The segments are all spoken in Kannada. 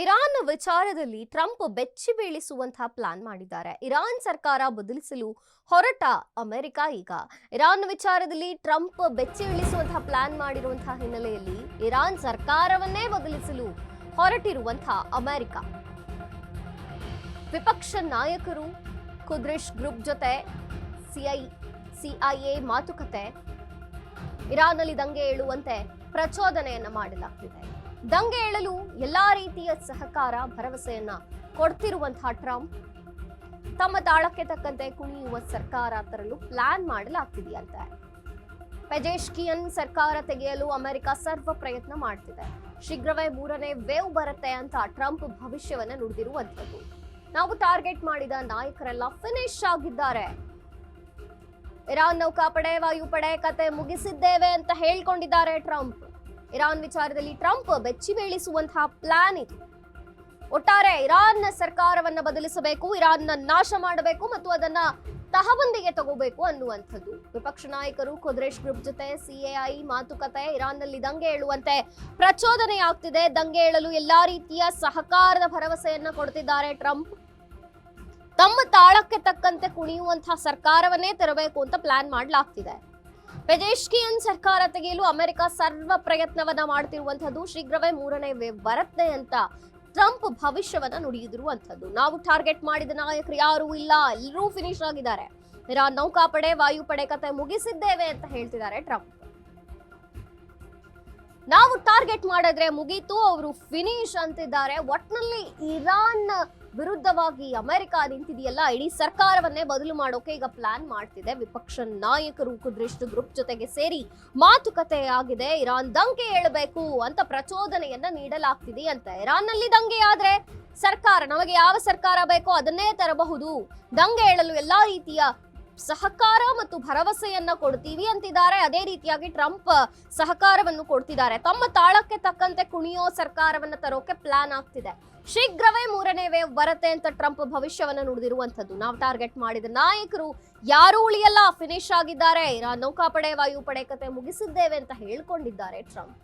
ಇರಾನ್ ವಿಚಾರದಲ್ಲಿ ಟ್ರಂಪ್ ಬೆಚ್ಚಿ ಬೀಳಿಸುವಂತಹ ಪ್ಲಾನ್ ಮಾಡಿದ್ದಾರೆ. ಇರಾನ್ ಸರ್ಕಾರ ಬದಲಿಸಲು ಹೊರಟ ಅಮೆರಿಕ ಈಗ ಇರಾನ್ ವಿಚಾರದಲ್ಲಿ ಟ್ರಂಪ್ ಬೆಚ್ಚಿ ಬೀಳಿಸುವಂತಹ ಪ್ಲಾನ್ ಮಾಡಿರುವಂತಹ ಹಿನ್ನೆಲೆಯಲ್ಲಿ ಇರಾನ್ ಸರ್ಕಾರವನ್ನೇ ಬದಲಿಸಲು ಹೊರಟಿರುವಂತಹ ಅಮೆರಿಕ ವಿಪಕ್ಷ ನಾಯಕರು ಕುದ್ರಿಶ್ ಗ್ರೂಪ್ ಜೊತೆ ಸಿಐಎ ಮಾತುಕತೆ, ಇರಾನ್ನಲ್ಲಿ ದಂಗೆ ಏಳುವಂತೆ ಪ್ರಚೋದನೆಯನ್ನ ಮಾಡಲಾಗ್ತಿದೆ. ದಂಗೆ ಏಳಲು ಎಲ್ಲಾ ರೀತಿಯ ಸಹಕಾರ ಭರವಸೆಯನ್ನ ಕೊಡ್ತಿರುವಂತಹ ಟ್ರಂಪ್ ತಮ್ಮ ತಾಳಕ್ಕೆ ತಕ್ಕಂತೆ ಕುಣಿಯುವ ಸರ್ಕಾರ ತರಲು ಪ್ಲಾನ್ ಮಾಡಲಾಗ್ತಿದೆಯಂತೆ. ಪೆಜೆಶ್ಕಿಯನ್ ಸರ್ಕಾರ ತೆಗೆಯಲು ಅಮೆರಿಕ ಸರ್ವ ಪ್ರಯತ್ನ ಮಾಡ್ತಿದೆ. ಶೀಘ್ರವೇ 3ನೇ ವೇವ್ ಬರುತ್ತೆ ಅಂತ ಟ್ರಂಪ್ ಭವಿಷ್ಯವನ್ನ ನುಡಿದಿರುವಂತದ್ದು. ನಾವು ಟಾರ್ಗೆಟ್ ಮಾಡಿದ ನಾಯಕರೆಲ್ಲ ಫಿನಿಶ್ ಆಗಿದ್ದಾರೆ. ಇರಾನ್ ನೌಕಾಪಡೆ, ವಾಯುಪಡೆ ಕತೆ ಮುಗಿಸಿದ್ದೇವೆ ಅಂತ ಹೇಳ್ಕೊಂಡಿದ್ದಾರೆ ಟ್ರಂಪ್. ಇರಾನ್ ವಿಚಾರದಲ್ಲಿ ಟ್ರಂಪ್ ಬೆಚ್ಚಿ ಬೀಳಿಸುವಂತಹ ಪ್ಲಾನ್ ಇದು. ಒಟ್ಟಾರೆ ಇರಾನ್ ಸರ್ಕಾರವನ್ನ ಬದಲಿಸಬೇಕು, ಇರಾನ್ನ ನಾಶ ಮಾಡಬೇಕು ಮತ್ತು ಅದನ್ನ ತಹಬಂದಿಗೆ ತಗೋಬೇಕು ಅನ್ನುವಂಥದ್ದು. ವಿಪಕ್ಷ ನಾಯಕರು ಕುದ್ರೇಶ್ ಗ್ರೂಪ್ ಜೊತೆ ಸಿಎಐ ಮಾತುಕತೆ, ಇರಾನ್ನಲ್ಲಿ ದಂಗೆ ಏಳುವಂತೆ ಪ್ರಚೋದನೆಯಾಗ್ತಿದೆ. ದಂಗೆ ಏಳಲು ಎಲ್ಲಾ ರೀತಿಯ ಸಹಕಾರದ ಭರವಸೆಯನ್ನ ಕೊಡ್ತಿದ್ದಾರೆ ಟ್ರಂಪ್. ತಮ್ಮ ತಾಳಕ್ಕೆ ತಕ್ಕಂತೆ ಕುಣಿಯುವಂತಹ ಸರ್ಕಾರವನ್ನೇ ತರಬೇಕು ಅಂತ ಪ್ಲಾನ್ ಮಾಡಲಾಗ್ತಿದೆ. ಪೆಜೆಶ್ಕಿಯನ್ ಸರ್ಕಾರ ತೆಗೆಯಲು ಅಮೆರಿಕ ಸರ್ವ ಪ್ರಯತ್ನವನ್ನ ಮಾಡ್ತಿರುವಂತದ್ದು. ಶೀಘ್ರವೇ 3ನೇ ವೇವ್ ಬರುತ್ತೆ ಅಂತ ಟ್ರಂಪ್ ಭವಿಷ್ಯವನ್ನ ನುಡಿದಿರುವಂತದ್ದು. ನಾವು ಟಾರ್ಗೆಟ್ ಮಾಡಿದ ನಾಯಕರು ಯಾರು ಇಲ್ಲ, ಎಲ್ಲರೂ ಫಿನಿಶ್ ಆಗಿದ್ದಾರೆ. ಇರಾನ್ ನೌಕಾಪಡೆ, ವಾಯುಪಡೆ ಕತೆ ಮುಗಿಸಿದ್ದೇವೆ ಅಂತ ಹೇಳ್ತಿದ್ದಾರೆ ಟ್ರಂಪ್. ನಾವು ಟಾರ್ಗೆಟ್ ಮಾಡಿದ್ರೆ ಮುಗೀತು, ಅವರು ಫಿನಿಶ್ ಅಂತಿದ್ದಾರೆ. ಒಟ್ನಲ್ಲಿ ಇರಾನ್ ವಿರುದ್ಧವಾಗಿ ಅಮೆರಿಕ ನಿಂತಿದೆಯಲ್ಲ, ಇಡೀ ಸರ್ಕಾರವನ್ನೇ ಬದಲು ಮಾಡೋಕೆ ಈಗ ಪ್ಲಾನ್ ಮಾಡ್ತಿದೆ. ವಿಪಕ್ಷ ನಾಯಕರು ಕುದ್ರಿಶ್ ಗ್ರೂಪ್ ಜೊತೆಗೆ ಸೇರಿ ಮಾತುಕತೆ ಆಗಿದೆ. ಇರಾನ್ ದಂಗೆ ಏಳಬೇಕು ಅಂತ ಪ್ರಚೋದನೆಯನ್ನ ನೀಡಲಾಗ್ತಿದೆ ಅಂತ. ಇರಾನ್ನಲ್ಲಿ ದಂಗೆ ಆದ್ರೆ ಸರ್ಕಾರ, ನಮಗೆ ಯಾವ ಸರ್ಕಾರ ಬೇಕೋ ಅದನ್ನೇ ತರಬಹುದು. ದಂಗೆ ಏಳಲು ಎಲ್ಲಾ ರೀತಿಯ ಸಹಕಾರ ಮತ್ತು ಭರವಸೆಯನ್ನ ಕೊಡ್ತೀವಿ ಅಂತಿದ್ದಾರೆ. ಅದೇ ರೀತಿಯಾಗಿ ಟ್ರಂಪ್ ಸಹಕಾರವನ್ನು ಕೊಡ್ತಿದ್ದಾರೆ. ತಮ್ಮ ತಾಳಕ್ಕೆ ತಕ್ಕಂತೆ ಕುಣಿಯೋ ಸರ್ಕಾರವನ್ನ ತರೋಕೆ ಪ್ಲಾನ್ ಆಗ್ತಿದೆ. ಶೀಘ್ರವೇ 3ನೇ ವೇವ್ ಬರುತ್ತೆ ಅಂತ ಟ್ರಂಪ್ ಭವಿಷ್ಯವನ್ನ ನುಡಿದಿರುವಂತದ್ದು. ನಾವು ಟಾರ್ಗೆಟ್ ಮಾಡಿದ ನಾಯಕರು ಯಾರೂ ಉಳಿಯಲ್ಲ, ಫಿನಿಶ್ ಆಗಿದ್ದಾರೆ. ಇರಾನ್ ನೌಕಾಪಡೆ, ವಾಯುಪಡೆ ಕತೆ ಮುಗಿಸಿದ್ದೇವೆ ಅಂತ ಹೇಳ್ಕೊಂಡಿದ್ದಾರೆ ಟ್ರಂಪ್.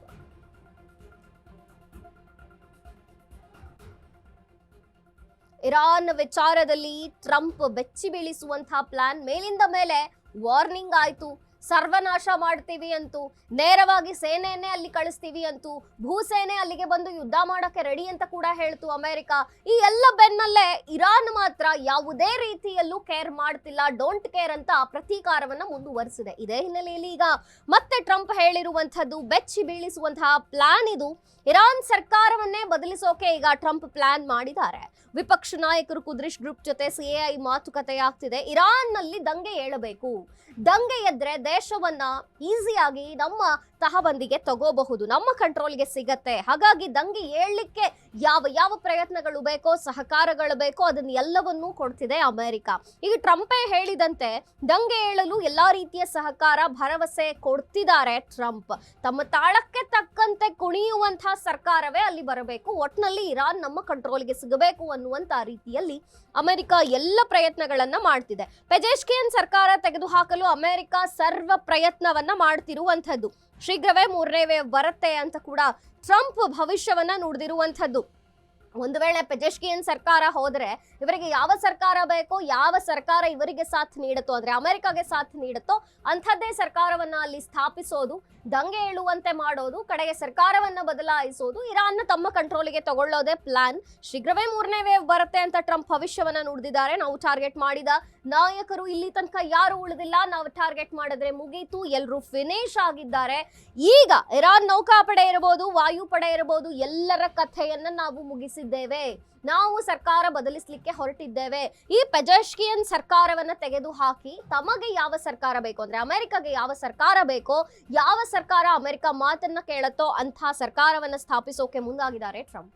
ಇರಾನ್ ವಿಚಾರದಲ್ಲಿ ಟ್ರಂಪ್ ಬೆಚ್ಚಿ ಬೀಳಿಸುವಂತಹ ಪ್ಲಾನ್ ಮೇಲಿಂದ ಮೇಲೆ ವಾರ್ನಿಂಗ್ ಆಯ್ತು. ಸರ್ವನಾಶ ಮಾಡ್ತೀವಿ ಅಂತೂ, ನೇರವಾಗಿ ಸೇನೆಯನ್ನೇ ಅಲ್ಲಿ ಕಳಿಸ್ತೀವಿ ಅಂತೂ, ಭೂಸೇನೆ ಅಲ್ಲಿಗೆ ಬಂದು ಯುದ್ಧ ಮಾಡಕ್ಕೆ ರೆಡಿ ಅಂತ ಕೂಡ ಹೇಳ್ತು ಅಮೆರಿಕ. ಈ ಎಲ್ಲ ಬೆನ್ನಲ್ಲೇ ಇರಾನ್ ಮಾತ್ರ ಯಾವುದೇ ರೀತಿಯಲ್ಲೂ ಕೇರ್ ಮಾಡ್ತಿಲ್ಲ, ಡೋಂಟ್ ಕೇರ್ ಅಂತ ಪ್ರತೀಕಾರವನ್ನ ಮುಂದುವರಿಸಿದೆ. ಇದೇ ಹಿನ್ನೆಲೆಯಲ್ಲಿ ಈಗ ಮತ್ತೆ ಟ್ರಂಪ್ ಹೇಳಿರುವಂತದ್ದು ಬೆಚ್ಚಿ ಬೀಳಿಸುವಂತಹ ಪ್ಲಾನ್ ಇದು. ಇರಾನ್ ಸರ್ಕಾರವನ್ನೇ ಬದಲಿಸೋಕೆ ಈಗ ಟ್ರಂಪ್ ಪ್ಲಾನ್ ಮಾಡಿದ್ದಾರೆ. ವಿಪಕ್ಷ ನಾಯಕರು ಕುದ್ರಿಶ್ ಗ್ರೂಪ್ ಜೊತೆ ಸಿಎಐ ಮಾತುಕತೆ ಆಗ್ತಿದೆ. ಇರಾನ್ನಲ್ಲಿ ದಂಗೆ ಏಳಬೇಕು, ದಂಗೆ ಎದ್ರೆ ದೇಶವನ್ನ ಈಸಿಯಾಗಿ ನಮ್ಮ ತಹಬಂದಿಗೆ ತಗೋಬಹುದು, ನಮ್ಮ ಕಂಟ್ರೋಲ್ಗೆ ಸಿಗತ್ತೆ. ಹಾಗಾಗಿ ದಂಗೆ ಏಳಲಿಕ್ಕೆ ಯಾವ ಪ್ರಯತ್ನಗಳು ಬೇಕೋ, ಸಹಕಾರಗಳು ಬೇಕೋ, ಅದನ್ನ ಎಲ್ಲವನ್ನೂ ಕೊಡ್ತಿದೆ ಅಮೆರಿಕ. ಈಗ ಟ್ರಂಪೇ ಹೇಳಿದಂತೆ ದಂಗೆ ಏಳಲು ಎಲ್ಲಾ ರೀತಿಯ ಸಹಕಾರ ಭರವಸೆ ಕೊಡ್ತಿದ್ದಾರೆ ಟ್ರಂಪ್. ತಮ್ಮ ತಾಳಕ್ಕೆ ತಕ್ಕಂತೆ ಕುಣಿಯುವಂತಹ ಸರ್ಕಾರವೇ ಅಲ್ಲಿ ಬರಬೇಕು, ಒಟ್ನಲ್ಲಿ ಇರಾನ್ ನಮ್ಮ ಕಂಟ್ರೋಲ್ಗೆ ಸಿಗಬೇಕು ಅನ್ನುವಂತ ರೀತಿಯಲ್ಲಿ ಅಮೆರಿಕ ಎಲ್ಲ ಪ್ರಯತ್ನಗಳನ್ನ ಮಾಡ್ತಿದೆ. ಪೆಜೆಶ್ಕಿಯನ್ ಸರ್ಕಾರ ತೆಗೆದುಹಾಕಲು ಅಮೆರಿಕ ಸರ್ವ ಪ್ರಯತ್ನವನ್ನ ಮಾಡ್ತಿರುವಂತದ್ದು. ಶೀಘ್ರವೇ 3ನೇ ವೇವ್ ಬರುತ್ತೆ ಅಂತ ಕೂಡ ಟ್ರಂಪ್ ಭವಿಷ್ಯವನ್ನ ನುಡಿದಿರುವಂತದ್ದು. ಒಂದು ವೇಳೆ ಪೆಜೆಶ್ಕಿಯನ್ ಸರ್ಕಾರ ಹೋದ್ರೆ ಇವರಿಗೆ ಯಾವ ಸರ್ಕಾರ ಬೇಕೋ, ಯಾವ ಸರ್ಕಾರ ಇವರಿಗೆ ಸಾಥ್ ನೀಡುತ್ತೋ, ಅಂದ್ರೆ ಅಮೆರಿಕಾಗೆ ಸಾಥ್ ನೀಡುತ್ತೋ ಅಂಥದ್ದೇ ಸರ್ಕಾರವನ್ನ ಅಲ್ಲಿ ಸ್ಥಾಪಿಸೋದು, ದಂಗೆ ಏಳುವಂತೆ ಮಾಡೋದು, ಕಡೆಗೆ ಸರ್ಕಾರವನ್ನ ಬದಲಾಯಿಸೋದು, ಇರಾನ್ನ ತಮ್ಮ ಕಂಟ್ರೋಲಿಗೆ ತಗೊಳ್ಳೋದೇ ಪ್ಲಾನ್. ಶೀಘ್ರವೇ 3ನೇ ವೇವ್ ಬರುತ್ತೆ ಅಂತ ಟ್ರಂಪ್ ಭವಿಷ್ಯವನ್ನ ನುಡಿದಿದ್ದಾರೆ. ನಾವು ಟಾರ್ಗೆಟ್ ಮಾಡಿದ ನಾಯಕರು ಇಲ್ಲಿ ತನಕ ಯಾರು ಉಳಿದಿಲ್ಲ, ನಾವು ಟಾರ್ಗೆಟ್ ಮಾಡಿದ್ರೆ ಮುಗೀತು, ಎಲ್ಲರೂ ಫಿನಿಶ್ ಆಗಿದ್ದಾರೆ. ಈಗ ಇರಾನ್ ನೌಕಾಪಡೆ ಇರಬಹುದು, ವಾಯುಪಡೆ ಇರಬಹುದು, ಎಲ್ಲರ ಕಥೆಯನ್ನ ನಾವು ಮುಗಿಸಿದ್ದೇವೆ. ನಾವು ಸರ್ಕಾರ ಬದಲಿಸಲಿಕ್ಕೆ ಹೊರಟಿದ್ದೇವೆ. ಈ ಪೆಜೆಶ್ಕಿಯನ್ ಸರ್ಕಾರವನ್ನ ತೆಗೆದು ಹಾಕಿ ತಮಗೆ ಯಾವ ಸರ್ಕಾರ ಬೇಕು, ಅಂದ್ರೆ ಅಮೆರಿಕಾಗೆ ಯಾವ ಸರ್ಕಾರ ಬೇಕೋ, ಯಾವ ಸರ್ಕಾರ ಅಮೆರಿಕ ಮಾತನ್ನ ಕೇಳುತ್ತೋ ಅಂತಹ ಸರ್ಕಾರವನ್ನ ಸ್ಥಾಪಿಸೋಕೆ ಮುಂದಾಗಿದ್ದಾರೆ ಟ್ರಂಪ್.